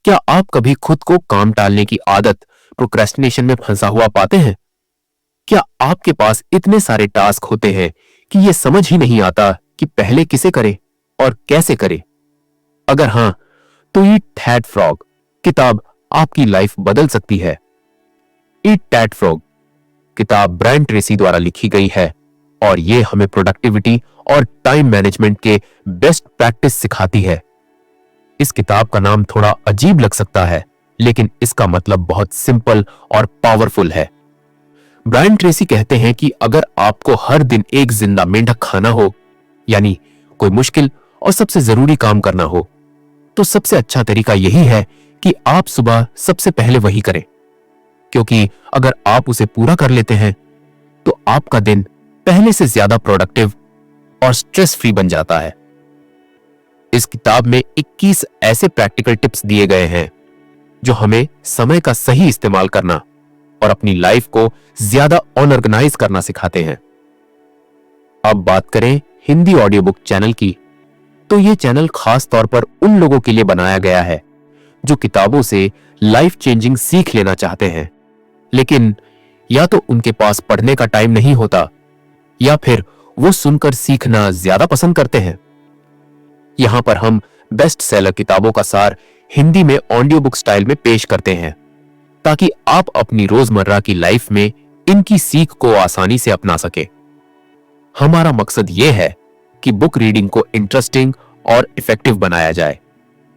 क्या आप कभी खुद को काम टालने की आदत प्रोक्रेस्टिनेशन में फंसा हुआ पाते हैं? क्या आपके पास इतने सारे टास्क होते हैं कि यह समझ ही नहीं आता कि पहले किसे करे और कैसे करे? अगर हां, तो ईट दैट फ्रॉग किताब आपकी लाइफ बदल सकती है। ईट दैट फ्रॉग किताब ब्रायन ट्रेसी द्वारा लिखी गई है और यह हमें प्रोडक्टिविटी और टाइम मैनेजमेंट के बेस्ट प्रैक्टिस सिखाती है। इस किताब का नाम थोड़ा अजीब लग सकता है, लेकिन इसका मतलब बहुत सिंपल और पावरफुल है। ब्रायन ट्रेसी कहते हैं कि अगर आपको हर दिन एक जिंदा मेंढक खाना हो, यानी कोई मुश्किल और सबसे जरूरी काम करना हो, तो सबसे अच्छा तरीका यही है कि आप सुबह सबसे पहले वही करें, क्योंकि अगर आप उसे पूरा कर लेते हैं तो आपका दिन पहले से ज्यादा प्रोडक्टिव और स्ट्रेस फ्री बन जाता है। इस किताब में 21 ऐसे प्रैक्टिकल टिप्स दिए गए हैं जो हमें समय का सही इस्तेमाल करना और अपनी लाइफ को ज्यादा ऑर्गेनाइज करना सिखाते हैं। अब बात करें हिंदी ऑडियो बुक चैनल की, तो यह चैनल खास तौर पर उन लोगों के लिए बनाया गया है जो किताबों से लाइफ चेंजिंग सीख लेना चाहते हैं, लेकिन या तो उनके पास पढ़ने का टाइम नहीं होता या फिर वो सुनकर सीखना ज्यादा पसंद करते हैं। यहां पर हम बेस्ट सेलर किताबों का सार हिंदी में ऑडियो बुक स्टाइल में पेश करते हैं, ताकि आप अपनी रोजमर्रा की लाइफ में इनकी सीख को आसानी से अपना सके। हमारा मकसद यह है कि बुक रीडिंग को इंटरेस्टिंग और इफेक्टिव बनाया जाए,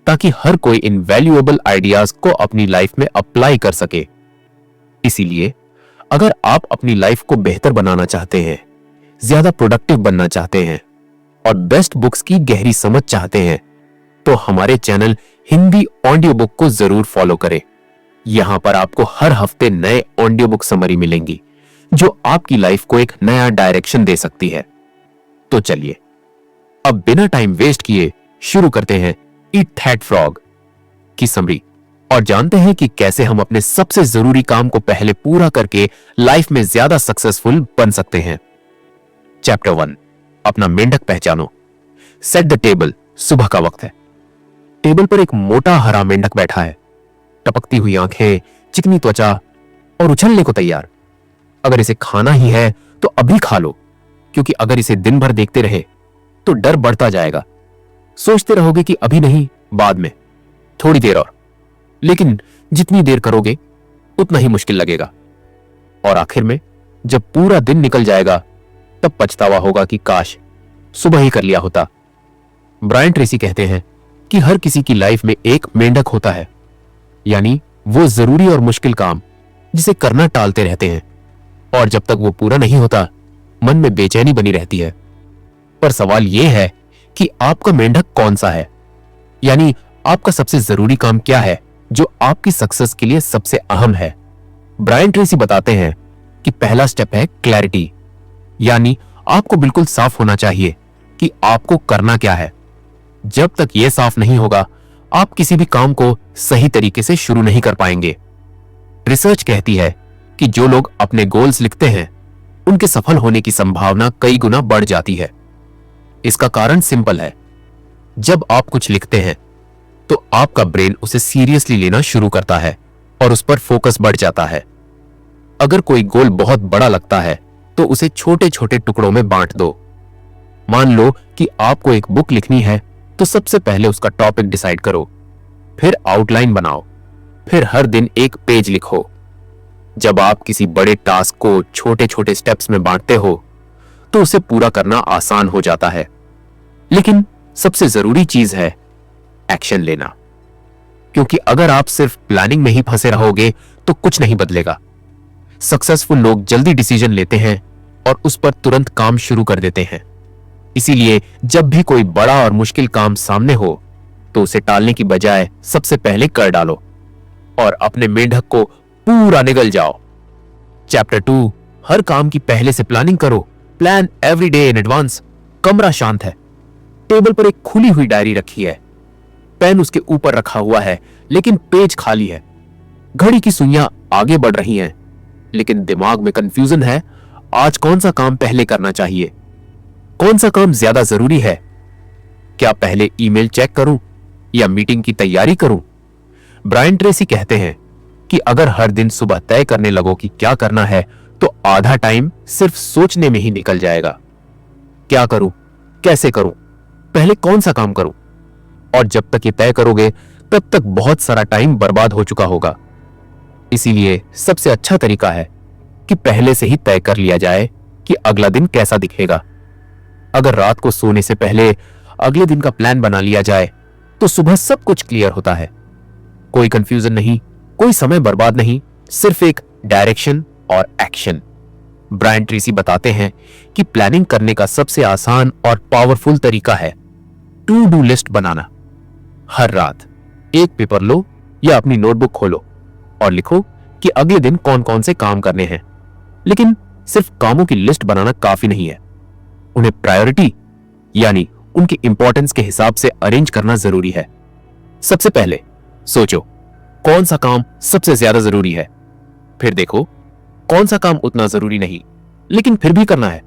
ताकि हर कोई इन वैल्यूएबल आइडियाज को अपनी लाइफ में अप्लाई कर सके। इसीलिए अगर आप अपनी लाइफ को बेहतर बनाना चाहते हैं, ज्यादा प्रोडक्टिव बनना चाहते हैं और बेस्ट बुक्स की गहरी समझ चाहते हैं, तो हमारे चैनल हिंदी ऑडियो बुक को जरूर फॉलो करें। यहां पर आपको हर हफ्ते नए ऑडियो बुक समरी मिलेंगी जो आपकी लाइफ को एक नया डायरेक्शन दे सकती है। तो चलिए अब बिना टाइम वेस्ट किए शुरू करते हैं ईट दैट फ्रॉग की समरी और जानते हैं कि कैसे हम अपने सबसे जरूरी काम को पहले पूरा करके लाइफ में ज्यादा सक्सेसफुल बन सकते हैं। चैप्टर 1, अपना मेंढक पहचानो। Set the table. सुबह का वक्त है। टेबल पर एक मोटा हरा मेंढक बैठा है, टपकती हुई आंखें, चिकनी त्वचा और उछलने को तैयार। अगर इसे खाना ही है तो अभी खा लो, क्योंकि अगर इसे दिन भर देखते रहे तो डर बढ़ता जाएगा। सोचते रहोगे कि अभी नहीं, बाद में, थोड़ी देर और, लेकिन जितनी देर करोगे उतना ही मुश्किल लगेगा और आखिर में जब पूरा दिन निकल जाएगा तब पछतावा होगा कि काश सुबह ही कर लिया होता। ब्रायन ट्रेसी कहते हैं कि हर किसी की लाइफ में एक मेंढक होता है, यानी वो जरूरी और मुश्किल काम जिसे करना टालते रहते हैं और जब तक वो पूरा नहीं होता मन में बेचैनी बनी रहती है। पर सवाल यह है कि आपका मेंढक कौन सा है, यानी आपका सबसे जरूरी काम क्या है जो आपकी सक्सेस के लिए सबसे अहम है। ब्रायन ट्रेसी बताते हैं कि पहला स्टेप है क्लैरिटी, यानी आपको बिल्कुल साफ होना चाहिए कि आपको करना क्या है। जब तक यह साफ नहीं होगा आप किसी भी काम को सही तरीके से शुरू नहीं कर पाएंगे। रिसर्च कहती है कि जो लोग अपने गोल्स लिखते हैं उनके सफल होने की संभावना कई गुना बढ़ जाती है। इसका कारण सिंपल है, जब आप कुछ लिखते हैं तो आपका ब्रेन उसे सीरियसली लेना शुरू करता है और उस पर फोकस बढ़ जाता है। अगर कोई गोल बहुत बड़ा लगता है तो उसे छोटे छोटे टुकड़ों में बांट दो। मान लो कि आपको एक बुक लिखनी है तो सबसे पहले उसका टॉपिक डिसाइड करो, फिर आउटलाइन बनाओ, फिर हर दिन एक पेज लिखो। जब आप किसी बड़े टास्क को छोटे छोटे स्टेप्स में बांटते हो तो उसे पूरा करना आसान हो जाता है। लेकिन सबसे जरूरी चीज है एक्शन लेना, क्योंकि अगर आप सिर्फ प्लानिंग में ही फंसे रहोगे तो कुछ नहीं बदलेगा। सक्सेसफुल लोग जल्दी डिसीजन लेते हैं और उस पर तुरंत काम शुरू कर देते हैं। इसीलिए जब भी कोई बड़ा और मुश्किल काम सामने हो तो उसे टालने की बजाय सबसे पहले कर डालो और अपने मेंढक को पूरा निगल जाओ। चैप्टर 2, हर काम की पहले से प्लानिंग करो। Plan every day in advance. कमरा शांत है। टेबल पर एक खुली हुई डायरी रखी है, पेन उसके ऊपर रखा हुआ है लेकिन पेज खाली है। घड़ी की सुइयां आगे बढ़ रही हैं, लेकिन दिमाग में कंफ्यूजन है। आज कौन सा काम पहले करना चाहिए, कौन सा काम ज्यादा जरूरी है, क्या पहले ईमेल चेक करूं या मीटिंग की तैयारी करूं? ब्रायन ट्रेसी कहते हैं कि अगर हर दिन सुबह तय करने लगो कि क्या करना है तो आधा टाइम सिर्फ सोचने में ही निकल जाएगा। क्या करूं, कैसे करूं, पहले कौन सा काम करूं, और जब तक ये तय करोगे तब तक बहुत सारा टाइम बर्बाद हो चुका होगा। इसीलिए सबसे अच्छा तरीका है कि पहले से ही तय कर लिया जाए कि अगला दिन कैसा दिखेगा। अगर रात को सोने से पहले अगले दिन का प्लान बना लिया जाए तो सुबह सब कुछ क्लियर होता है। कोई कंफ्यूजन नहीं, कोई समय बर्बाद नहीं, सिर्फ एक डायरेक्शन और एक्शन। ब्रायन ट्रेसी बताते हैं कि प्लानिंग करने का सबसे आसान और पावरफुल तरीका है टू डू लिस्ट बनाना। हर रात एक पेपर लो या अपनी नोटबुक खोलो और लिखो कि अगले दिन कौन कौन से काम करने हैं। लेकिन सिर्फ कामों की लिस्ट बनाना काफी नहीं है, उन्हें प्रायोरिटी यानी उनकी इंपॉर्टेंस के हिसाब से अरेंज करना जरूरी है। सबसे पहले सोचो कौन सा काम सबसे ज्यादा जरूरी है, फिर देखो कौन सा काम उतना जरूरी नहीं लेकिन फिर भी करना है,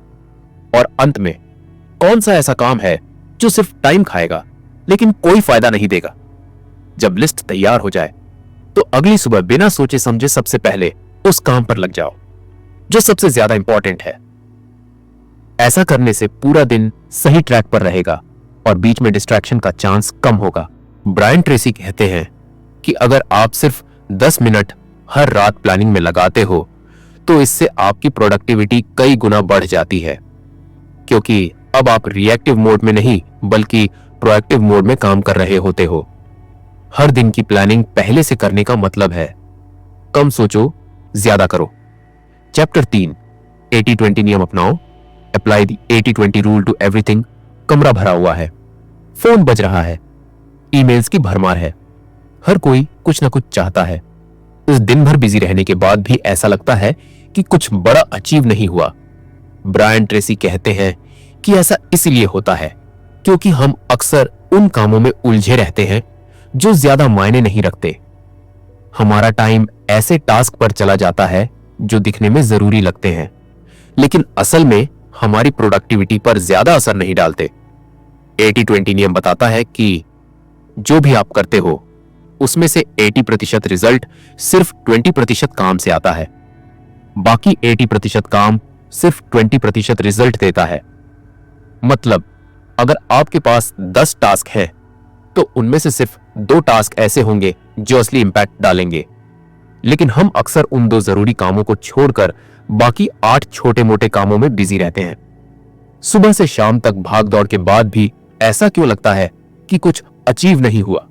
और अंत में कौन सा ऐसा काम है जो सिर्फ टाइम खाएगा लेकिन कोई फायदा नहीं देगा। जब लिस्ट तैयार हो जाए तो अगली सुबह बिना सोचे समझे सबसे पहले उस काम पर लग जाओ जो सबसे ज्यादा इंपॉर्टेंट है। ऐसा करने से पूरा दिन सही ट्रैक पर रहेगा और बीच में डिस्ट्रैक्शन का चांस कम होगा। ब्रायन ट्रेसी कहते हैं कि अगर आप सिर्फ 10 मिनट हर रात प्लानिंग में लगाते हो तो इससे आपकी प्रोडक्टिविटी कई गुना बढ़ जाती है, क्योंकि अब आप रिएक्टिव मोड में नहीं बल्कि प्रोएक्टिव मोड में काम कर रहे होते हो। हर दिन की प्लानिंग पहले से करने का मतलब है कम सोचो, ज्यादा करो। चैप्टर 3 80-20 नियम अपनाओ। Apply the 80-20 rule to everything. कमरा भरा हुआ है, फोन बज रहा है, ईमेल्स की भरमार है, हर कोई कुछ ना कुछ चाहता है। इस दिन भर बिजी रहने के बाद भी ऐसा लगता है कि कुछ बड़ा अचीव नहीं हुआ। ब्रायन ट्रेसी कहते हैं कि ऐसा इसलिए होता है क्योंकि हम अक्सर उन कामों में उलझे रहते हैं जो ज्यादा मायने नहीं रखते। हमारा टाइम ऐसे टास्क पर चला जाता है जो दिखने में जरूरी लगते हैं लेकिन असल में हमारी प्रोडक्टिविटी पर ज्यादा असर नहीं डालते। 80-20 नियम बताता है कि जो भी आप करते हो उसमें से 80% रिजल्ट सिर्फ 20% काम से आता है, बाकी 80% काम सिर्फ 20% रिजल्ट देता है। मतलब अगर आपके पास 10 टास्क है तो उनमें से सिर्फ 2 टास्क ऐसे होंगे जो असली इंपैक्ट डालेंगे, लेकिन हम अक्सर उन 2 जरूरी कामों को छोड़कर बाकी 8 छोटे मोटे कामों में बिजी रहते हैं। सुबह से शाम तक भाग दौड़ के बाद भी ऐसा क्यों लगता है कि कुछ अचीव नहीं हुआ?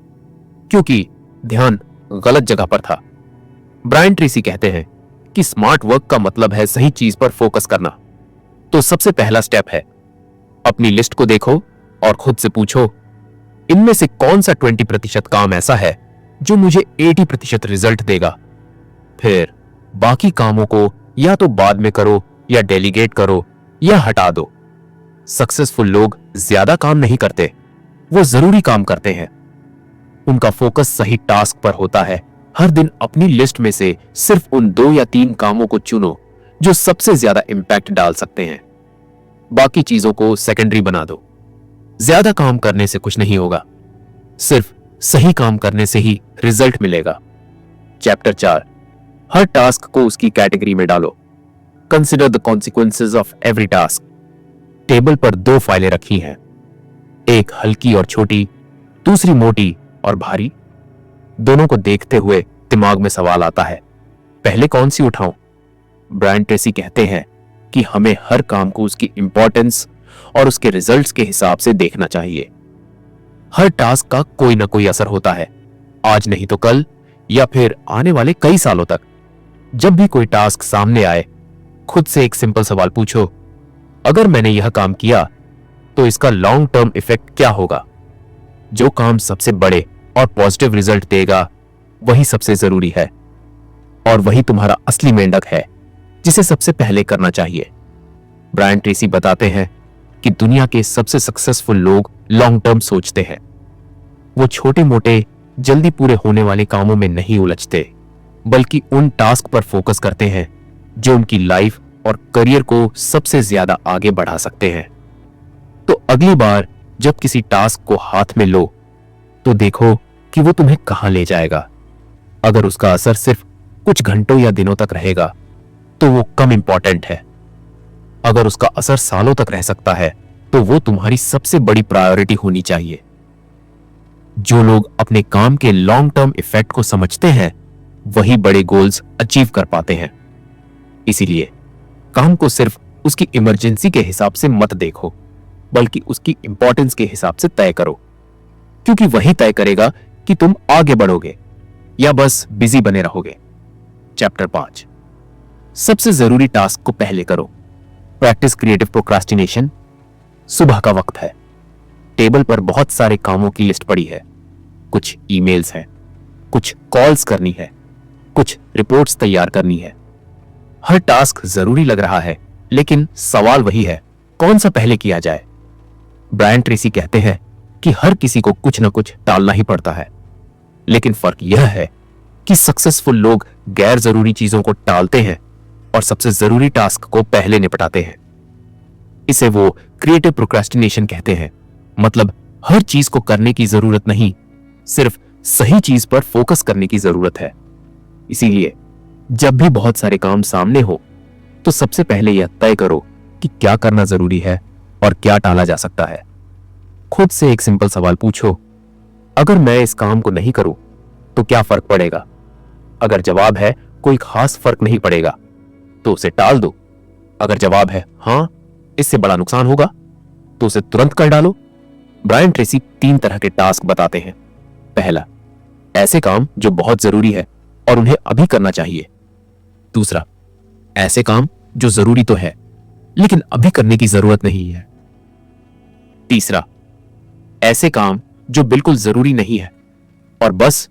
क्योंकि ध्यान गलत जगह पर था। ब्रायन ट्रेसी कहते हैं कि स्मार्ट वर्क का मतलब है सही चीज पर फोकस करना। तो सबसे पहला स्टेप है अपनी लिस्ट को देखो और खुद से पूछो इनमें से कौन सा 20% काम ऐसा है जो मुझे 80% रिजल्ट देगा। फिर बाकी कामों को या तो बाद में करो या डेलीगेट करो या हटा दो। सक्सेसफुल लोग ज्यादा काम नहीं करते, वो जरूरी काम करते हैं। उनका फोकस सही टास्क पर होता है। हर दिन अपनी लिस्ट में से सिर्फ उन 2 या 3 कामों को चुनो जो सबसे ज्यादा इंपैक्ट डाल सकते हैं। बाकी चीजों को सेकेंडरी बना दो। ज्यादा काम करने से कुछ नहीं होगा, सिर्फ सही काम करने से ही रिजल्ट मिलेगा। चैप्टर 4 हर टास्क को उसकी कैटेगरी में डालो। Consider the consequences of every task. Table पर 2 फाइलें रखी हैं, एक हल्की और छोटी, दूसरी मोटी और भारी। दोनों को देखते हुए दिमाग में सवाल आता है, पहले कौन सी उठाऊं? ब्रायन ट्रेसी कहते हैं कि हमें हर काम को उसकी इंपॉर्टेंस और उसके रिजल्ट्स के हिसाब से देखना चाहिए। हर टास्क का कोई ना कोई असर होता है, आज नहीं तो कल या फिर आने वाले कई सालों तक। जब भी कोई टास्क सामने आए, खुद से एक सिंपल सवाल पूछो, अगर मैंने यह काम किया तो इसका लॉन्ग टर्म इफेक्ट क्या होगा? जो काम सबसे बड़े और पॉजिटिव रिजल्ट देगा वही सबसे जरूरी है और वही तुम्हारा असली मेंढक है जिसे सबसे पहले करना चाहिए। ब्रायन ट्रेसी बताते हैं कि दुनिया के सबसे सक्सेसफुल लोग लॉन्ग टर्म सोचते हैं। वो छोटे मोटे जल्दी पूरे होने वाले कामों में नहीं उलझते, बल्कि उन टास्क पर फोकस करते हैं जो उनकी लाइफ और करियर को सबसे ज्यादा आगे बढ़ा सकते हैं। तो अगली बार जब किसी टास्क को हाथ में लो तो देखो कि वो तुम्हें कहां ले जाएगा। अगर उसका असर सिर्फ कुछ घंटों या दिनों तक रहेगा तो वो कम इंपॉर्टेंट है। अगर उसका असर सालों तक रह सकता है तो वो तुम्हारी सबसे बड़ी प्रायोरिटी होनी चाहिए। जो लोग अपने काम के लॉन्ग टर्म इफेक्ट को समझते हैं वही बड़े गोल्स अचीव कर पाते हैं। इसीलिए काम को सिर्फ उसकी इमरजेंसी के हिसाब से मत देखो, बल्कि उसकी इंपॉर्टेंस के हिसाब से तय करो, क्योंकि वही तय करेगा कि तुम आगे बढ़ोगे या बस बिजी बने रहोगे। चैप्टर 5, सबसे जरूरी टास्क को पहले करो। Practice creative procrastination. सुबह का वक्त है, टेबल पर बहुत सारे कामों की लिस्ट पड़ी है। कुछ ईमेल्स हैं, कुछ कॉल्स करनी है, कुछ रिपोर्ट्स तैयार करनी है। हर टास्क जरूरी लग रहा है, लेकिन सवाल वही है, कौन सा पहले किया जाए। ब्रायन ट्रेसी कहते हैं कि हर किसी को कुछ ना कुछ टालना ही पड़ता है, लेकिन फर्क यह है कि सक्सेसफुल लोग गैर जरूरी चीजों को टालते हैं और सबसे जरूरी टास्क को पहले निपटाते हैं। इसे वो क्रिएटिव प्रोक्रास्टिनेशन कहते हैं। मतलब हर चीज को करने की जरूरत नहीं, सिर्फ सही चीज पर फोकस करने की जरूरत है। इसीलिए जब भी बहुत सारे काम सामने हो तो सबसे पहले यह तय करो कि क्या करना जरूरी है और क्या टाला जा सकता है। खुद से एक सिंपल सवाल पूछो, अगर मैं इस काम को नहीं करूं तो क्या फर्क पड़ेगा? अगर जवाब है कोई खास फर्क नहीं पड़ेगा तो उसे टाल दो। अगर जवाब है हां, इससे बड़ा नुकसान होगा, तो उसे तुरंत कर डालो। ब्रायन ट्रेसी 3 तरह के टास्क बताते हैं। पहला, ऐसे काम जो बहुत जरूरी है और उन्हें अभी करना चाहिए। दूसरा, ऐसे काम जो जरूरी तो है लेकिन अभी करने की जरूरत नहीं है। तीसरा, ऐसे काम जो बिल्कुल जरूरी नहीं है और बस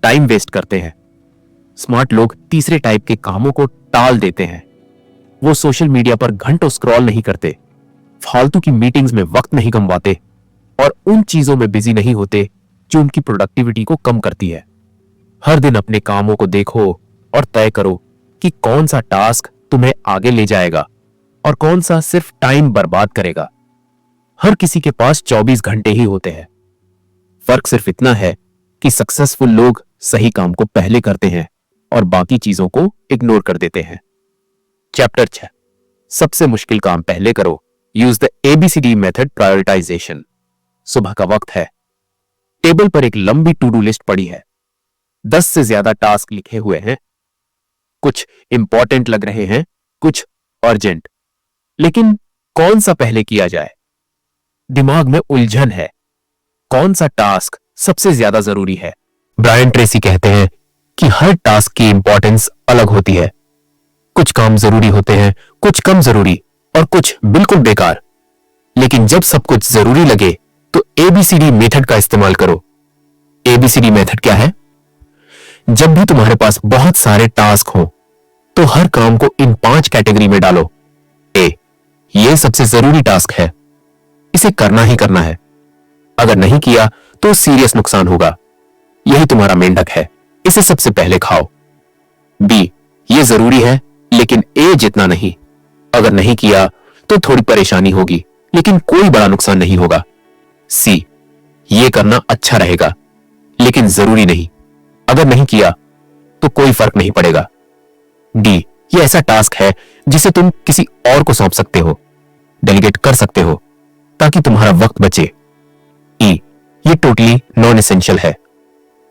टाइम वेस्ट करते हैं। स्मार्ट लोग तीसरे टाइप के कामों को टाल देते हैं। वो सोशल मीडिया पर घंटों स्क्रॉल नहीं करते, फालतू की मीटिंग्स में वक्त नहीं गंवाते और उन चीजों में बिजी नहीं होते जो उनकी प्रोडक्टिविटी को कम करती है। हर दिन अपने कामों को देखो और तय करो कि कौन सा टास्क तुम्हें आगे ले जाएगा और कौन सा सिर्फ टाइम बर्बाद करेगा। हर किसी के पास 24 घंटे ही होते हैं। फर्क सिर्फ इतना है कि सक्सेसफुल लोग सही काम को पहले करते हैं और बाकी चीजों को इग्नोर कर देते हैं। चैप्टर 6, सबसे मुश्किल काम पहले करो। Use the ABCD method prioritisation. सुबह का वक्त है, टेबल पर एक लंबी टू डू लिस्ट पड़ी है। 10 से ज्यादा टास्क लिखे हुए हैं। कुछ इंपॉर्टेंट लग रहे हैं, कुछ अर्जेंट, लेकिन कौन सा पहले किया जाए? दिमाग में उलझन है। कौन सा टास्क सबसे ज्यादा जरूरी है? ब्रायन ट्रेसी कहते हैं कि हर टास्क की इंपॉर्टेंस अलग होती है। कुछ काम जरूरी होते हैं, कुछ कम जरूरी और कुछ बिल्कुल बेकार। लेकिन जब सब कुछ जरूरी लगे तो ABCD मेथड का इस्तेमाल करो। ABCD मेथड क्या है? जब भी तुम्हारे पास बहुत सारे टास्क हो तो हर काम को इन 5 कैटेगरी में डालो। A, यह सबसे जरूरी टास्क है, इसे करना ही करना है। अगर नहीं किया तो सीरियस नुकसान होगा, यही तुम्हारा मेंढक है, इसे सबसे पहले खाओ। B, यह जरूरी है लेकिन A जितना नहीं। अगर नहीं किया तो थोड़ी परेशानी होगी लेकिन कोई बड़ा नुकसान नहीं होगा। C, यह करना अच्छा रहेगा लेकिन जरूरी नहीं। अगर नहीं किया तो कोई फर्क नहीं पड़ेगा। D, यह ऐसा टास्क है जिसे तुम किसी और को सौंप सकते हो, डेलीगेट कर सकते हो ताकि तुम्हारा वक्त बचे। E, यह टोटली नॉन एसेंशियल है,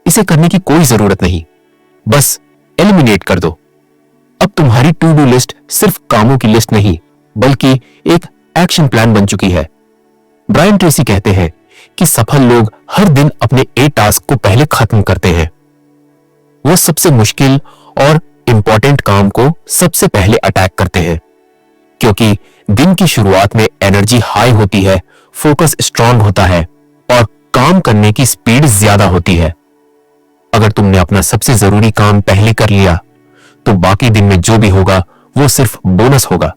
इसे करने की कोई जरूरत नहीं, बस एलिमिनेट कर दो। अब तुम्हारी टू डू लिस्ट सिर्फ कामों की लिस्ट नहीं बल्कि एक एक्शन प्लान बन चुकी है। ब्रायन ट्रेसी कहते हैं कि सफल लोग हर दिन अपने A टास्क को पहले खत्म करते हैं। वो सबसे मुश्किल और इंपॉर्टेंट काम को सबसे पहले अटैक करते हैं, क्योंकि दिन की शुरुआत में एनर्जी हाई होती है, फोकस स्ट्रांग होता है और काम करने की स्पीड ज्यादा होती है। अगर तुमने अपना सबसे जरूरी काम पहले कर लिया तो बाकी दिन में जो भी होगा वो सिर्फ बोनस होगा।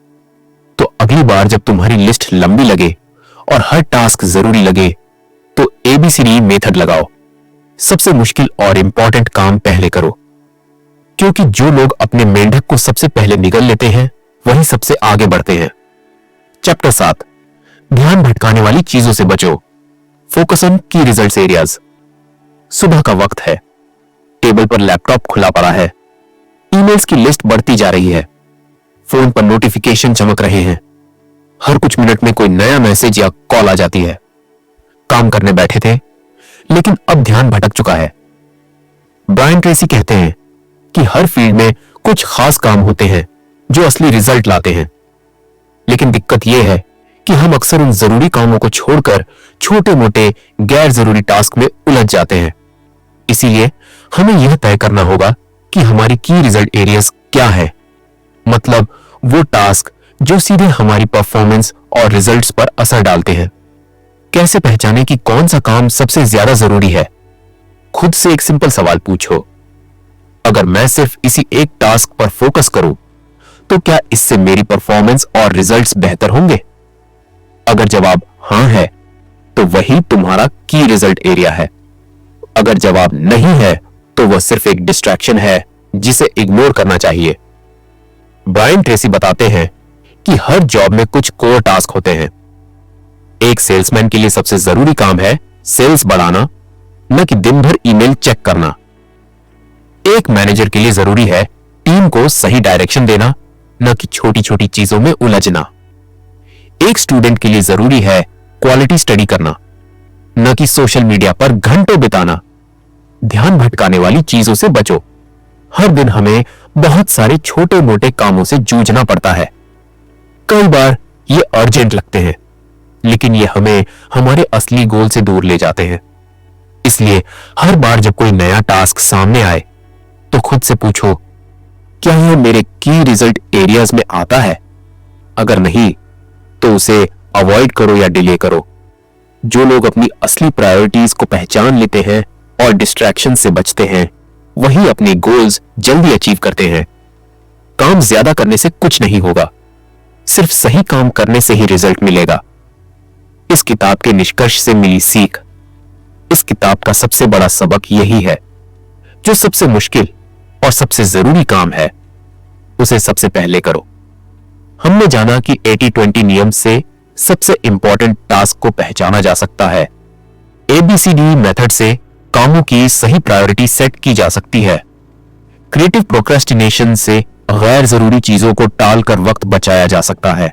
तो अगली बार जब तुम्हारी लिस्ट लंबी लगे और हर टास्क जरूरी लगे तो ABCD मेथड लगाओ। सबसे मुश्किल और इंपॉर्टेंट काम पहले करो, क्योंकि जो लोग अपने मेंढक को सबसे पहले निगल लेते हैं वही सबसे आगे बढ़ते हैं। चैप्टर 7, ध्यान भटकाने वाली चीजों से बचो। फोकस ऑन की रिजल्ट्स एरियाज। सुबह का वक्त है, टेबल पर लैपटॉप खुला पड़ा है, ईमेल्स की लिस्ट बढ़ती जा रही है, फोन पर नोटिफिकेशन चमक रहे हैं, हर कुछ मिनट में कोई नया मैसेज या कॉल आ जाती है। काम करने बैठे थे, लेकिन अब ध्यान भटक चुका है। ब्रायन ट्रेसी कहते हैं कि हर फील्ड में कुछ खास काम होते हैं जो असली रिजल्ट लाते हैं, लेकिन दिक्कत यह है कि हम अक्सर उन जरूरी कामों को छोड़कर छोटे मोटे गैर जरूरी टास्क में उलझ जाते हैं। इसीलिए हमें यह तय करना होगा कि हमारी की रिजल्ट एरियाज क्या है, मतलब वो टास्क जो सीधे हमारी परफॉर्मेंस और रिजल्ट्स पर असर डालते हैं। कैसे पहचानें कि कौन सा काम सबसे ज्यादा जरूरी है? खुद से एक सिंपल सवाल पूछो, अगर मैं सिर्फ इसी एक टास्क पर फोकस करूं तो क्या इससे मेरी परफॉर्मेंस और रिजल्ट्स बेहतर होंगे? अगर जवाब हां है तो वही तुम्हारा की रिजल्ट एरिया है। अगर जवाब नहीं है तो वह सिर्फ एक डिस्ट्रैक्शन है जिसे इग्नोर करना चाहिए। ब्रायन ट्रेसी बताते हैं कि हर जॉब में कुछ कोर टास्क होते हैं। एक सेल्समैन के लिए सबसे जरूरी काम है सेल्स बढ़ाना, न कि दिन भर ईमेल चेक करना। एक मैनेजर के लिए जरूरी है टीम को सही डायरेक्शन देना, न कि छोटी छोटी चीजों में उलझना। एक स्टूडेंट के लिए जरूरी है क्वालिटी स्टडी करना, न कि सोशल मीडिया पर घंटों बिताना। ध्यान भटकाने वाली चीजों से बचो। हर दिन हमें बहुत सारे छोटे मोटे कामों से जूझना पड़ता है। कई बार ये अर्जेंट लगते हैं, लेकिन ये हमें हमारे असली गोल से दूर ले जाते हैं। इसलिए हर बार जब कोई नया टास्क सामने आए तो खुद से पूछो, क्या यह मेरे की रिजल्ट एरियाज में आता है? अगर नहीं तो उसे अवॉइड करो या डिले करो। जो लोग अपनी असली प्रायोरिटीज को पहचान लेते हैं और डिस्ट्रैक्शन से बचते हैं, वही अपने गोल्स जल्दी अचीव करते हैं। काम ज्यादा करने से कुछ नहीं होगा, सिर्फ सही काम करने से ही रिजल्ट मिलेगा। इस किताब के निष्कर्ष से मिली सीख, इस किताब का सबसे बड़ा सबक यही है, जो सबसे मुश्किल और सबसे जरूरी काम है उसे सबसे पहले करो। हमने जाना कि 80-20 नियम से सबसे इंपॉर्टेंट टास्क को पहचाना जा सकता है। ABCD मेथड से कामों की सही प्रायोरिटी सेट की जा सकती है। क्रिएटिव प्रोक्रेस्टिनेशन से गैर जरूरी चीजों को टालकर वक्त बचाया जा सकता है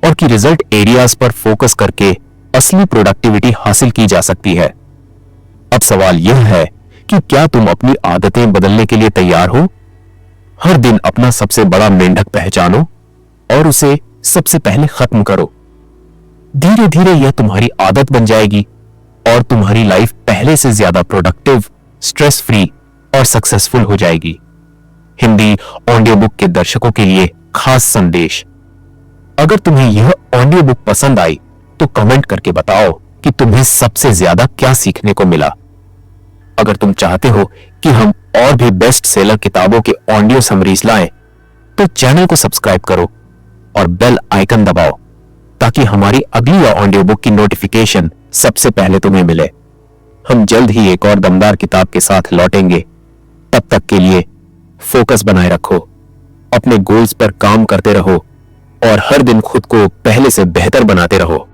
और कि रिजल्ट एरियाज पर फोकस करके असली प्रोडक्टिविटी हासिल की जा सकती है। अब सवाल यह है कि क्या तुम अपनी आदतें बदलने के लिए तैयार हो? हर दिन अपना सबसे बड़ा मेंढक पहचानो और उसे सबसे पहले खत्म करो। धीरे धीरे यह तुम्हारी आदत बन जाएगी और तुम्हारी लाइफ पहले से ज्यादा प्रोडक्टिव, स्ट्रेस फ्री और सक्सेसफुल हो जाएगी। हिंदी ऑडियो बुक के दर्शकों के लिए खास संदेश, अगर तुम्हें यह ऑडियो बुक पसंद आई तो कमेंट करके बताओ कि तुम्हें सबसे ज्यादा क्या सीखने को मिला। अगर तुम चाहते हो कि हम और भी बेस्ट सेलर किताबों के ऑडियो समरीज लाएं, तो चैनल को सब्सक्राइब करो और बेल आइकन दबाओ ताकि हमारी अगली ऑडियो बुक की नोटिफिकेशन सबसे पहले तुम्हें मिले। हम जल्द ही एक और दमदार किताब के साथ लौटेंगे। तब तक के लिए फोकस बनाए रखो, अपने गोल्स पर काम करते रहो और हर दिन खुद को पहले से बेहतर बनाते रहो।